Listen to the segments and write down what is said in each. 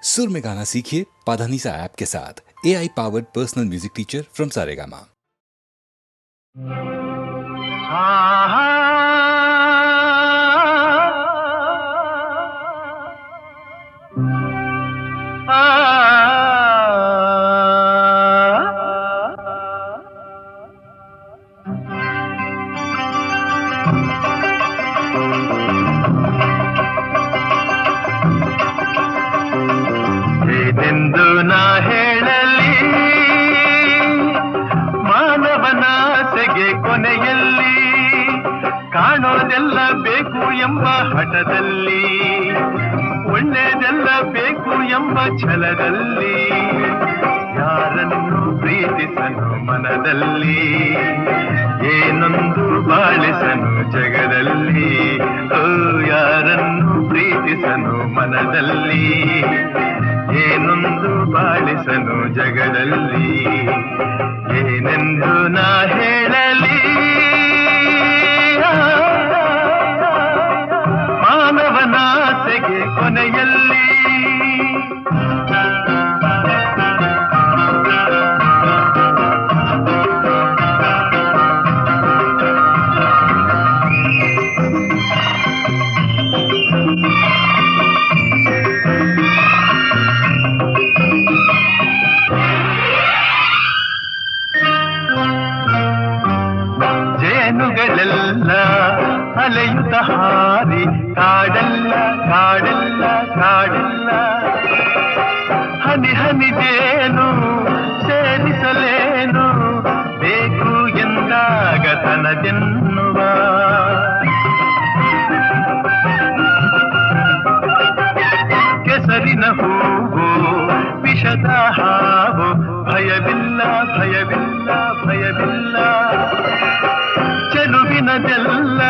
सुर में गाना सीखिए पाधानीसा ऐप के साथ। AI powered personal music teacher from Saregama. ಏನೆಂದು ನಾ ಹೇಳಲಿ ಮಾನವನಾಸೆಗೆ ಕೊನೆಯಲ್ಲಿ ಕಾಣೋದೆಲ್ಲ ಬೇಕು ಎಂಬ ಹಠದಲ್ಲಿ ಒಳ್ಳೆಯದೆಲ್ಲ ಬೇಕು ಎಂಬ ಛಲದಲ್ಲಿ ಯಾರನ್ನು ಪ್ರೀತಿಸನು ಮನದಲ್ಲಿ ಏನೊಂದು ಬಾಳಿಸನು ಜಗದಲ್ಲಿ ಓ ಯಾರನ್ನು ಪ್ರೀತಿಸನು ಮನದಲ್ಲಿ ಏನೊಂದು ಬಾಳಿಸನು ಜಗದಲ್ಲಿ ಏನೆಂದು ನಾ ಹೇಳಲಿ ಮಾನವನಾಸೆಗೆ ಕೊನೆಯಲ್ಲಿ ಜೇನುಗಳೆಲ್ಲ ಅಲೆಯುತ್ತ ಹಾರಿ ಕಾಡೆಲ್ಲ ಕಾಡೆಲ್ಲ ಕಾಡೆಲ್ಲ ಹನಿ ಹನಿ ಜೇನು ಸೇರಿಸಲೇನು ಬೇಕು ಎಂದಾಗ ತನದೆನ್ನುವ ಕೆಸರಿನ ಹೂವು ವಿಷದ ಹಾವು ಭಯವಿಲ್ಲ ಭಯವಿಲ್ಲ ಭಯವಿಲ್ಲ ಚೆಲುವಿನದೆಲ್ಲ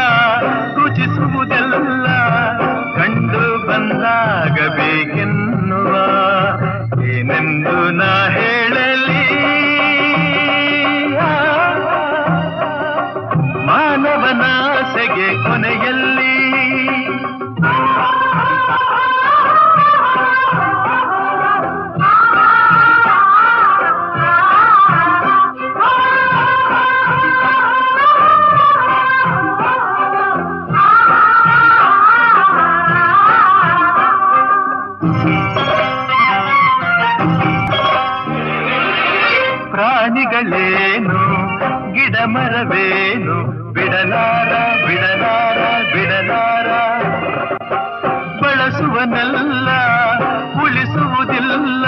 ರುಚಿಸುವುದೆಲ್ಲ ಕಂಡು ಬಂದಾಗಬೇಕೆನ್ನುವ ಏನೆಂದು ನಾ ಹೇಳಲಿ ಮಾನವನಾಸೆಗೆ ಕೊನೆಯಲ್ಲಿ ಪ್ರಾಣಿಗಳೇನು ಗಿಡ ಮರವೇನು ಬಿಡಲಾರ ಬಿಡಲಾರ ಬಿಡಲಾರ ಬಳಸುವನೆಲ್ಲ ಉಳಿಸುವುದಿಲ್ಲ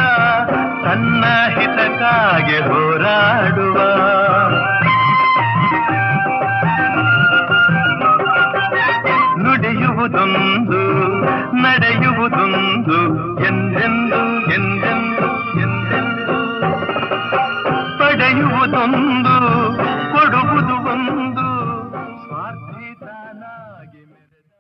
ತನ್ನ ಹಿತಕ್ಕಾಗಿ ಹೋರಾಡುವ ನುಡಿಯುವುದೊಂದು ನಡೆಯುವುದೊಂದು ಎಂದೆಂದು ಎಂದೆಂದು ಎಂದೆಂದು ಪಡೆಯುವುದೊಂದು ಕೊಡುವುದು ಒಂದು ಸ್ವಾರ್ಥಿತನಾಗಿ ಮೆರೆದ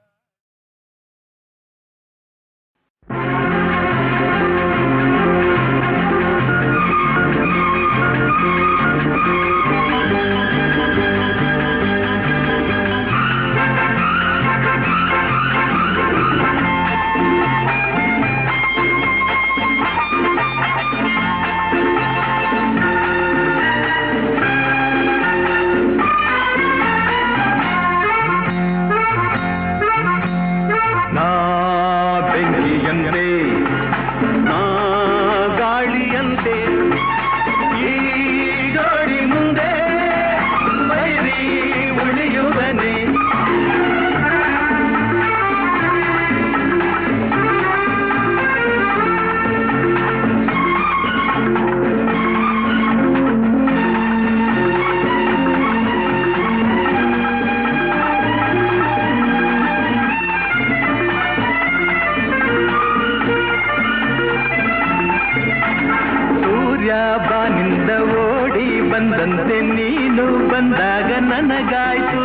ಬಾನಿಂದ ಓಡಿ ಬಂದಂತೆ ನೀನು ಬಂದಾಗ ನನಗಾಯ್ತು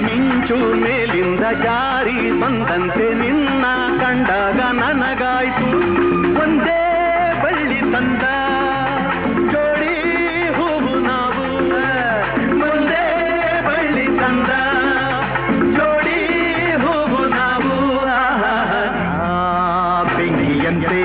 ಮಿಂಚು ಮೇಲಿಂದ ಜಾರಿ ಬಂದಂತೆ ನಿನ್ನ ಕಂಡಾಗ ನನಗಾಯ್ತು ಒಂದೇ ಬಳ್ಳಿ ತಂದ ಜೋಡಿ ಹೂವು ನಾವು ಒಂದೇ ಬಳ್ಳಿ ತಂದ ಜೋಡಿ ಹೂವು ನಾವು ಬೆಂಕಿಯಂತೆ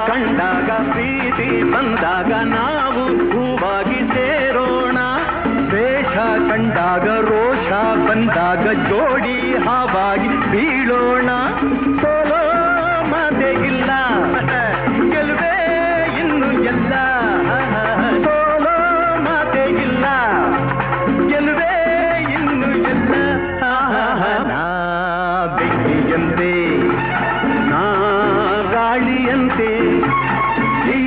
ಕಂಡಾಗ ಪ್ರೀತಿ ಬಂದಾಗ ನಾವು ಹೂವಾಗಿ ಸೇರೋಣ. ವೇಷ ಕಂಡಾಗ ರೋಷ ಬಂದಾಗ ಜೋಡಿ ಹಾವಾಗಿ ಬೀಳೋಣ. ಸೋಲೋ ಮಾತೆ ಇಲ್ಲ, ಗೆಲುವೇ ಇನ್ನು ಎಲ್ಲ. ಸೋಲೋ ಮಾತೆ ಇಲ್ಲ, ಗೆಲುವೇ ಇನ್ನು ಎಲ್ಲ. ನಾ ಬೆಂಕಿಯಂತೆ, ನಾ ಗಾಳಿಯಂತೆ, ಈ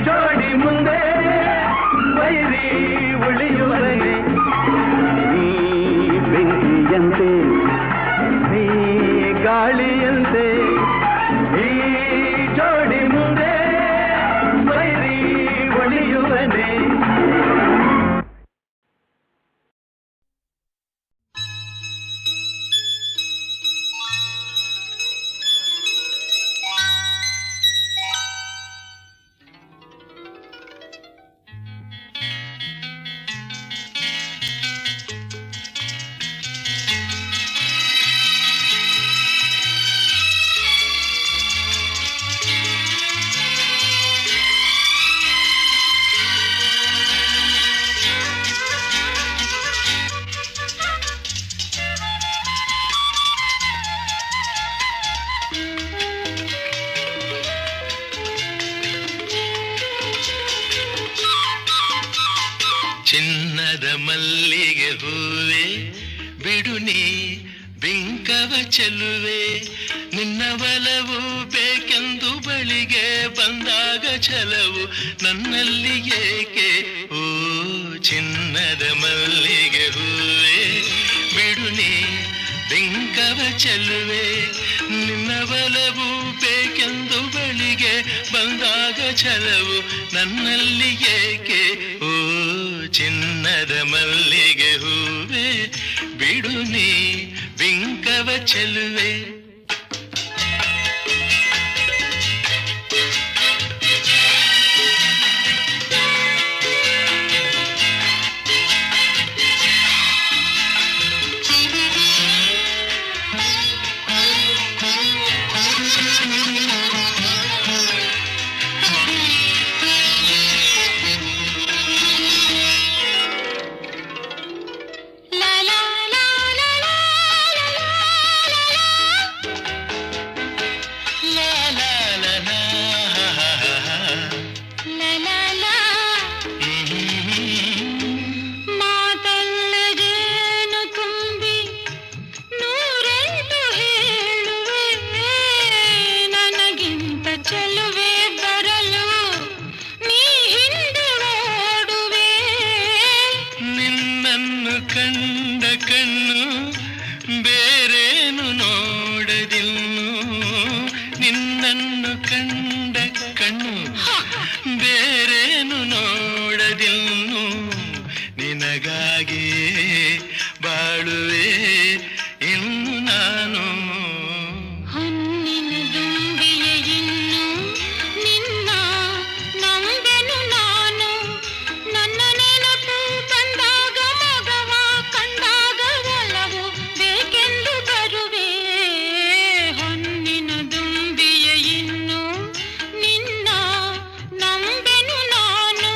ಜೋಡಿ ಮುಂದೆ ವೈರಿ ಉಳಿಯುವನೆ. ನೀ ಬೆಂಕಿಯಂತೆ, ನೀ ಗಾಳಿಯಂತೆ, ಈ ಜೋಡಿ ಮುಂದೆ ವೈರಿ ಉಳಿಯುವನೆ. ಚಿನ್ನದ ಮಲ್ಲಿಗೆ ಹೂವೆ ಬಿಡು ನೀ ಬಿಂಕವ ಚೆಲುವೆ, ನಿನ್ನ ಬಲವು ಬೇಕೆಂದು ಬಳಿಗೆ ಬಂದಾಗ ಛಲವು ನನ್ನಲ್ಲಿ ಏಕೆ. ಓ ಚಿನ್ನದ ಮಲ್ಲಿಗೆ ಹೂವೆ ಬಿಡು ನೀ ಬಿಂಕವ ಚೆಲುವೆ, ನಿನ್ನ ಬಲವು ಬೇಕೆಂದು ಬಳಿಗೆ ಬಂದಾಗ ಛಲವು ನನ್ನಲ್ಲಿ ಏಕೆ. ಓ ಚಿನ್ನದ ಮಲ್ಲಿಗೆ ಹೂವೆ ಬಿಡು ನೀ ಬಿಂಕವ ಚೆಲುವೆ. ಕಂಡ ಕಣ್ಣು ಬೇರೇನು ನೋಡದಿನ್ನು, ನಿನ್ನನ್ನು ಕಂಡ ಕಣ್ಣು ಬೇರೇನು ನೋಡದಿನ್ನು, ನಿನಗಾಗಿ ಬಾಳುವೆ ಇನ್ನು ನಾನು. ಹೊನ್ನಿನ ದುಂಬಿಯ ಇನ್ನು ನಿನ್ನ ನಂಬೆನು ನಾನು, ನನ್ನ ನೆನಪು ಬಂದಾಗ ಮಗವ ಕಂಡಾಗ ಒಲವು ಬೇಕೆಂದು ಬರುವೆ. ಹೊನ್ನಿನ ದುಂಬಿಯ ಇನ್ನು ನಿನ್ನ ನಂಬೆನು ನಾನು.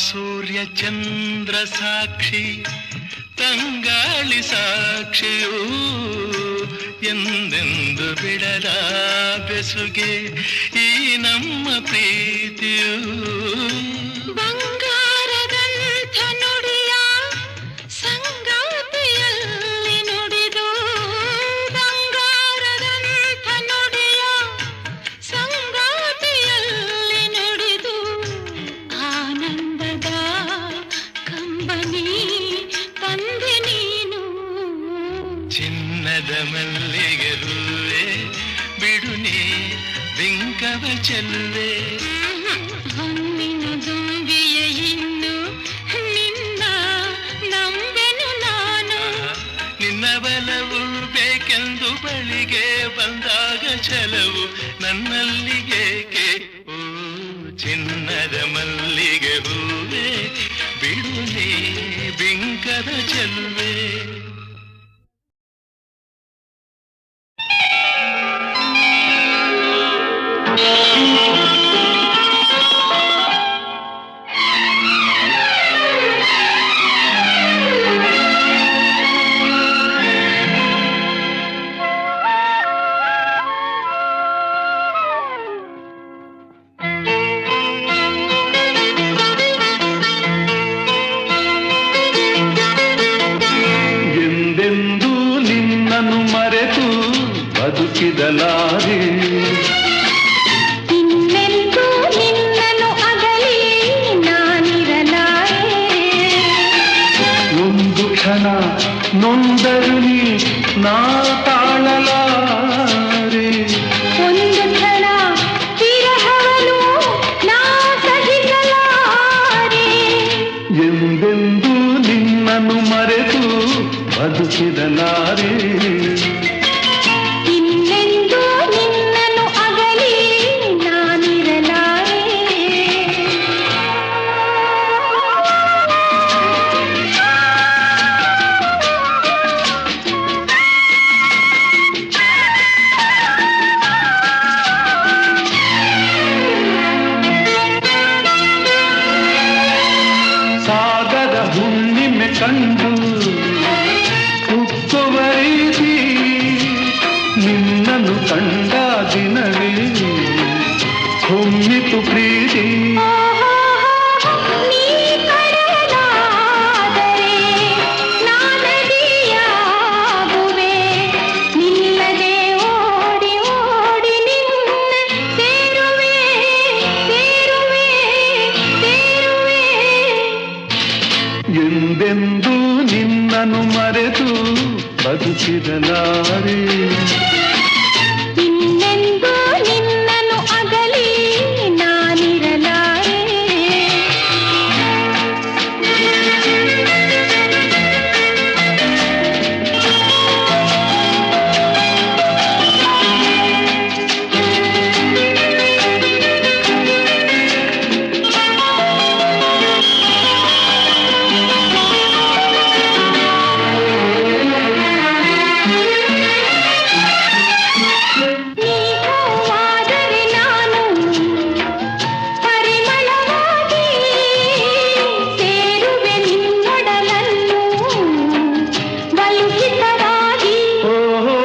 ಸೂರ್ಯ ಚಂದ್ರ ಸಾಕ್ಷಿ ತಂಗಾಳಿ ಸಾಕ್ಷಿಯೂ ಎಂದೆಂದು ಬಿಡದ ಬೆಸುಗೆ ಈ ನಮ್ಮ ಪ್ರೀತಿಯೂ. ಬಂಗಾರದಂಥ ನುಡಿಯ ಸಂಗಾತಿಯಲ್ಲಿ ನುಡಿದು, ಬಂಗಾರದಂಥ ನುಡಿಯ ಸಂಗಾತಿಯಲ್ಲಿ ನುಡಿದು, ಆನಂದದ ಕಂಬನಿ ತಂದೆ ನೀನು. ಚಿನ್ನದ ಮಲ್ಲಿಗೆ ಹೂವೆ ಬಿಡು ನೀ ಬಿಂಕವ ಚೆಲ್ಲುವೆ. ಹೊನ್ನಿನ ದುಂಬಿಯ ಇನ್ನು ನಿನ್ನ ನಂಬೆನು ನಾನು. ನಿನ್ನ ಬಲವು ಬೇಕೆಂದು ಬಳಿಗೆ ಬಂದಾಗ ಛಲವು ನನ್ನಲ್ಲಿಗೇಕೆ? ಓ ಚಿನ್ನದ ಮಲ್ಲಿಗೆ ಹೂವೆ ಬಿಡು ನೀ ಬಿಂಕದ ಚೆಲ್ಲುವೆ. ಎಂದೆಂದೂ ನಿನ್ನನ್ನು ಮರೆತು ಬದುಕಿದಲಾರೆ. ಇನ್ನೆಂದೂ ನಿನ್ನನ್ನು ಅಗಲಿ ನಾನಿರಲಾರೆ. ಒಂದು ಕ್ಷಣ ನೊಂದರು ನೀ ನಾ ತಾಳಲಾರೆ. ಒಂದು ಕ್ಷಣ ವಿರಹವನು ನಾ ಸಹಿಸಲಾರೆ. ಎಂದೆಂದೂ ನಿನ್ನನ್ನು ಮರೆತು ಬದುಕಿದಲಾರೆ. ಇನ್ನೆಂದೂ ನಿನ್ನನ್ನು ಅಗಲಿ ನಾನಿರಲಾರೆ. ಸಾಗರ ಹುಣ್ಣಿಮೆ ಕಂಡು ಉಕ್ಕುವ ರೀತಿ ನಿನ್ನನ್ನು ಕಂಡ ದಿನವೇ ಹೊಮ್ಮಿತು ಪ್ರೀತಿ. ನೀ ಕಡಲಾದರೆ ನಾನದಿಯಾಗುವೆ. ನಿಲ್ಲದೆ ಓಡಿ ಓಡಿ ನಿನ್ನ ಸೇರುವೆ ಸೇರುವೆ ಸೇರುವೆ. ಎಂದೆಂದೂ ನಿನ್ನನ್ನು ಮರೆತು ಬದುಕಿದಲಾರೆ. ಇನ್ನೆಂದೂ ನಿನ್ನನ್ನು ಅಗಲಿ ನಾನಿರಲಾರೆ. ನೀ ಹೂವಾದರೆ ನಾನು ಪರಿಮಳವಾಗಿ ಸೇರುವೆ ನಿನ್ನೊಡಲನ್ನು ಬಲುಹಿತವಾಗಿ. ಓಹೋ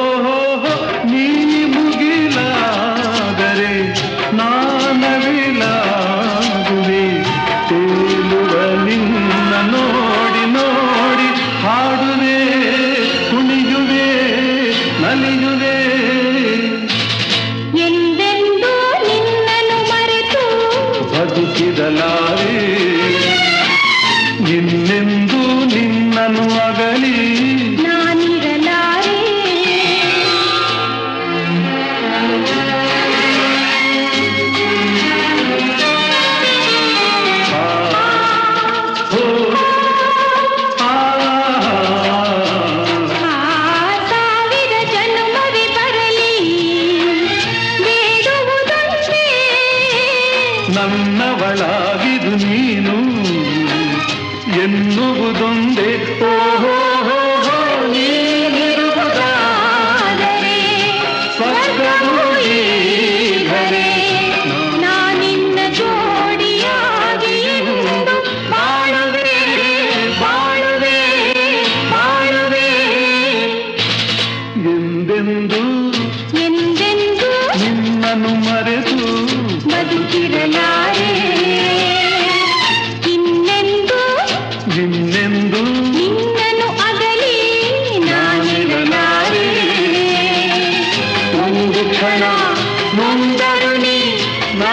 ನೀ ಮುಗಿಲಾದರೆ ನಾನವಿಲಾಗುವೆ. ತೇಲುವ ನಿನ್ನ ನೋಡಿ ನೋಡಿ ಹಾಡುವೆ ಕುಣಿಯುವೆ ನಲಿಯುವೆ. ಎಂದೆಂದೂ ನಿನ್ನನ್ನು ಮರೆತು ಬದುಕಿದಲಾರೆ. ಇನ್ನೆಂದೂ ನಿನ್ನನ್ನು ಅಗಲಿ ನಾನಿರಲಾರೆ. ಓ ಆ ಸಾವಿರ ಜನ್ಮವೇ ಬರಲಿ ಬೇಡುವುದೊಂದೇ. ನನ್ನವಳಾಗಿದು ನೀನು ಎನ್ನುವುದೊಂದೇ. ಓಹೋ ನೀನಿರುವುದಾದರೆ ಸ್ವರ್ಗವೂ ಈಗಲೇ. ನಾನಿನ್ನ ಜೋಡಿಯಾಗಿ ಎಂದು ಬಾಳುವೆ ಬಾಳುವೆ ಬಾಳುವೆ. ಎಂದೆಂದೂ ಎಂದೆಂದೂ ನಿನ್ನನ್ನು ಮರೆತು ಬದುಕಿರಲಾರೆ. ಇನ್ನೆಂದೂ ನಿನ್ನೆಂದೂ ನಿನ್ನನ್ನು ಅಗಲಿ ನಾನಿರಲಾರೆ. ಒಂದು ಕ್ಷಣ ನೊಂದರು ನೀ ನಾ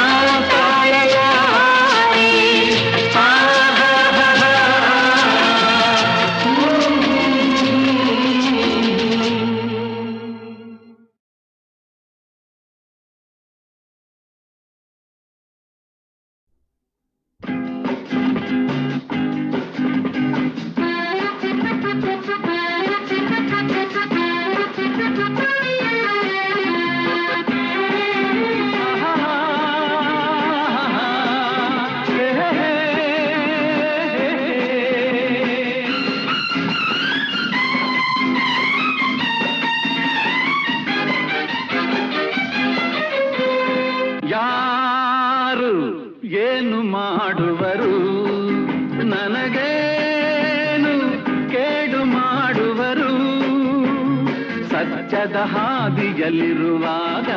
ಸತ್ಯದ ಹಾದಿಯಲ್ಲಿರುವಾಗ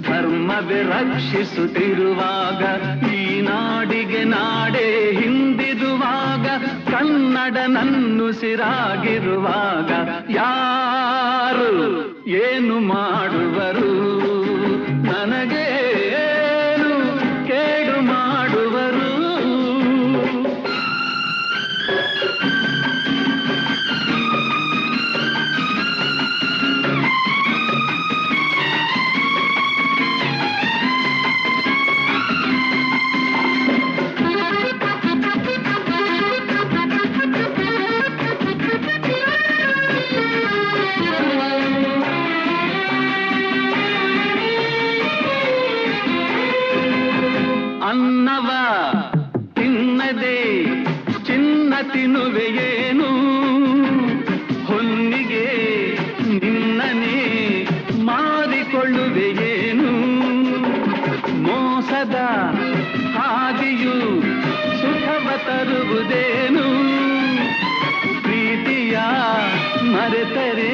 ಧರ್ಮವೇ ರಕ್ಷಿಸುತ್ತಿರುವಾಗ ಈ ನಾಡಿಗೆ ನಾಡೇ ಹಿಂದಿರುವಾಗ ಕನ್ನಡ ನನ್ನುಸಿರಾಗಿರುವಾಗ ಯಾರು ಏನು ಮಾಡುವರು ನನಗೇನು ಕೇಡು ಮಾಡುವರು ಅನ್ನವ ತಿನ್ನದೆ ಚಿನ್ನ ತಿನ್ನುವೆಯೇನು ಹೊನ್ನಿಗೆ ನಿನ್ನನೇ ಮಾರಿಕೊಳ್ಳುವೆಯೇನು ಮೋಸದ ಹಾದಿಯು ಸುಖವ ತರುವುದೇನು ಪ್ರೀತಿಯ ಮರೆತರೆ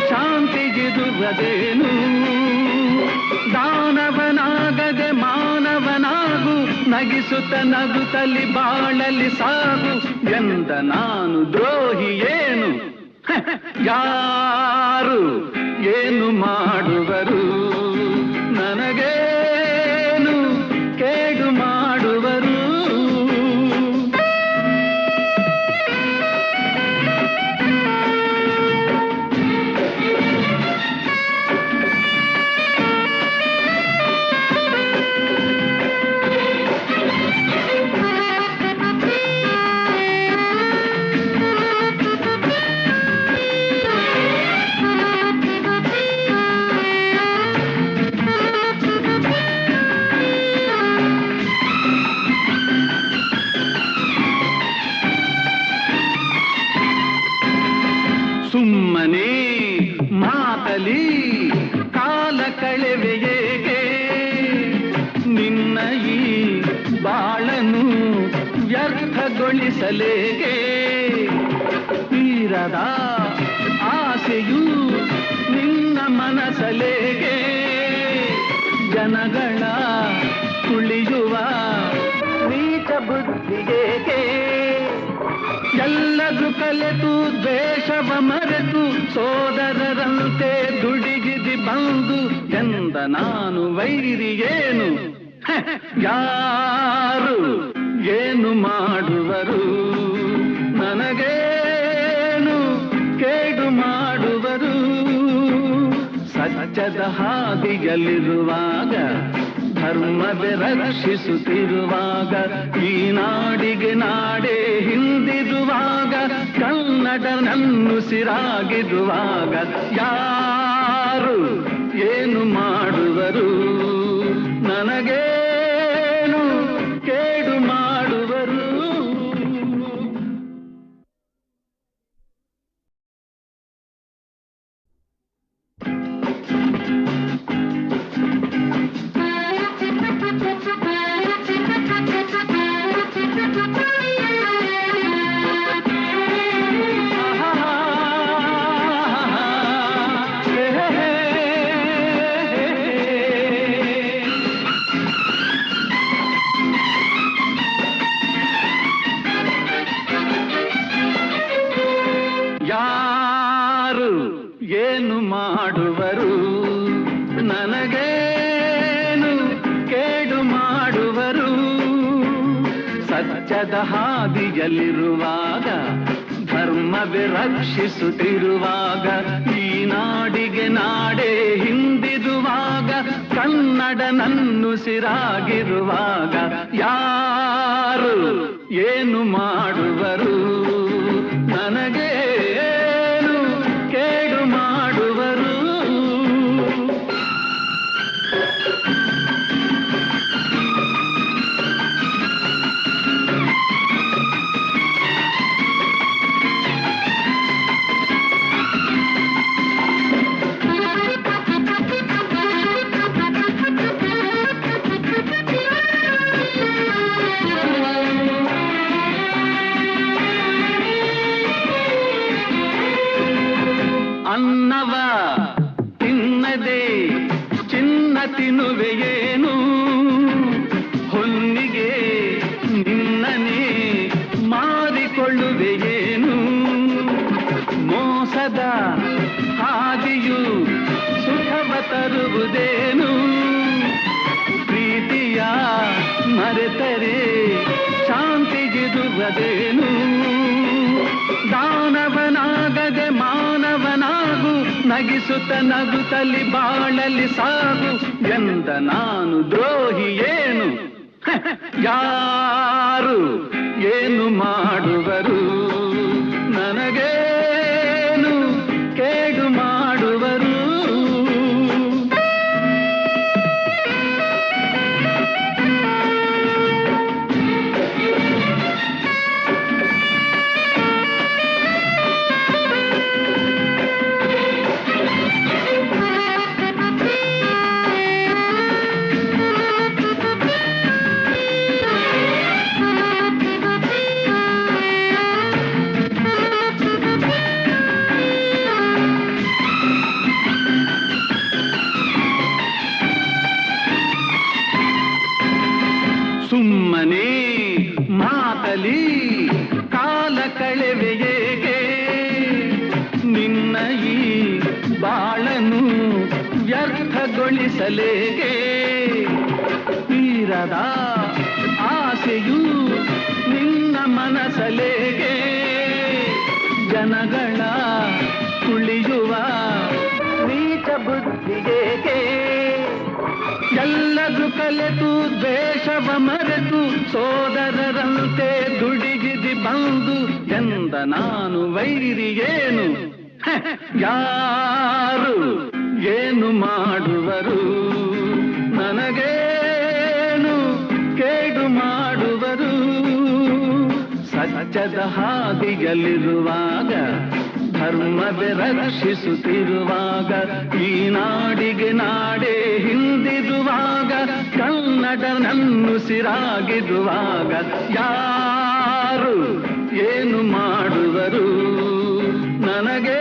ಶಾಂತಿಗಿರುವುದೇನು ದಾನವನಾಗದೆ ಮಾನವನಾಗು ನಗಿಸುತ್ತ ನಗುತ್ತಲಿ ಬಾಳಲಿ ಸಾಗು ಎಂದ ನಾನು ದ್ರೋಹಿ ಏನು ಯಾರು ಏನು ಮಾಡುವರು ನನಗೇನು ಕೇಡು ಮಾಡುವರು ಸುಮ್ಮನೆ ಮಾತಲಿ ಕಾಲ ಕಳೆವೆಯೇಗೆ ನಿನ್ನ ಈ ಬಾಳನು ವ್ಯರ್ಥಗೊಳಿಸಲೇಗೆ ತೀರದ ಆಸೆಯು ನಿನ್ನ ಮನಸಲೇಗೆ ಜನಗಳ ತುಳಿಯುವ ನೀಚ ಬುದ್ಧಿಗೆ ಎಲ್ಲದು ಕಲೆತು ದ್ವೇಷವ ಮರೆತು ಸೋದರರಂತೆ ದುಡಿಗಿದಿ ಬಂದು ಎಂದ ನಾನು ವೈರಿಯೇನು ಯಾರು ಏನು ಮಾಡುವರು ನನಗೇನು ಕೇಡು ಮಾಡುವರು ಸತ್ಯದ ಹಾದಿಯಲ್ಲಿರುವಾಗ ಧರ್ಮವೇ ರಕ್ಷಿಸುತ್ತಿರುವಾಗ ಈ ನಾಡಿಗೆ ನಾಡೇ ಹಿಂದಿರುವಾಗ ಕನ್ನಡ ನನ್ನುಸಿರಾಗಿರುವಾಗ ಯಾರು ಏನು ಮಾಡುವರು ನನಗೇನು ಕೇಡು ಮಾಡುವರು ಯಾರು ಏನು ಮಾಡುವರು ನನಗೇನು ಕೇಡು ಮಾಡುವರು ಸತ್ಯದ ಹಾದಿಯಲ್ಲಿರುವಾಗ ಧರ್ಮವೇ ರಕ್ಷಿಸುತ್ತಿರುವಾಗ ಈ ನಾಡಿಗೆ ನಾಡೇ ಹಿಂದಿರುವಾಗ ಕನ್ನಡ ನನ್ನುಸಿರಾಗಿರುವಾಗ ಯಾರು ಏನು ಮಾಡುವರು ನನಗೇನು ಕೇಡು ಮಾಡುವರು ಮಾರಿಕೊಳ್ಳುವೆಯೇನು ಹೊನ್ನಿಗೆ ನಿನ್ನನೇ ಮಾರಿಕೊಳ್ಳುವೆಯೇನು ಮೋಸದ ಹಾದಿಯು ಸುಖವ ತರುವುದೇನು ಪ್ರೀತಿಯ ಮರೆತರೆ ಶಾಂತಿಗಿರುವುದೇನು ದಾನವನಾಗದೆ ಮಾನವನಾಗು ನಗಿಸುತ್ತ ನಗುತ್ತಲಿ ಬಾಳಲಿ ಸಾಗು ಎಂದ ನಾನು ದ್ರೋಹಿ ಏನು ಯಾರು ಏನು ಮಾಡುವರು ನನಗೇನು ಕೇಡು ಮಾಡುವರು ಸುಮ್ಮನೆ ಮಾತಲಿ ಕಾಲ ಕಳೆವೆಯೇಗೆ ನಿನ್ನ ಈ ಬಾಳನು ವ್ಯರ್ಥಗೊಳಿಸಲೇಗೆ ತೀರದ ಆಸೆಯು ನಿನ್ನ ಮನಸಲೇಗೆ ಜನಗಳ ತುಳಿಯುವ ನೀಚ ಬುದ್ಧಿಗೇಗೆ ಎಲ್ಲದು ಕಲೆತು ದ್ವೇಷವ ಮರೆತು ಸೋದರರಂತೆ ದುಡಿಗಿದಿ ಬಂದು ಎಂದ ನಾನು ವೈರಿಯೇನು ಯಾರು ಏನು ಮಾಡುವರು ನನಗೇನು ಕೇಡು ಮಾಡುವರು ಸತ್ಯದ ಹಾದಿಯಲ್ಲಿರುವಾಗ ಧರ್ಮವೇ ರಕ್ಷಿಸುತ್ತಿರುವಾಗ ಈ ನಾಡಿಗೆ ನಾಡೇ ಹಿಂದಿರುವಾಗ ಕನ್ನಡ ನನ್ನುಸಿರಾಗಿರುವಾಗ ಯಾರು ಏನು ಮಾಡುವರು ನನಗೆ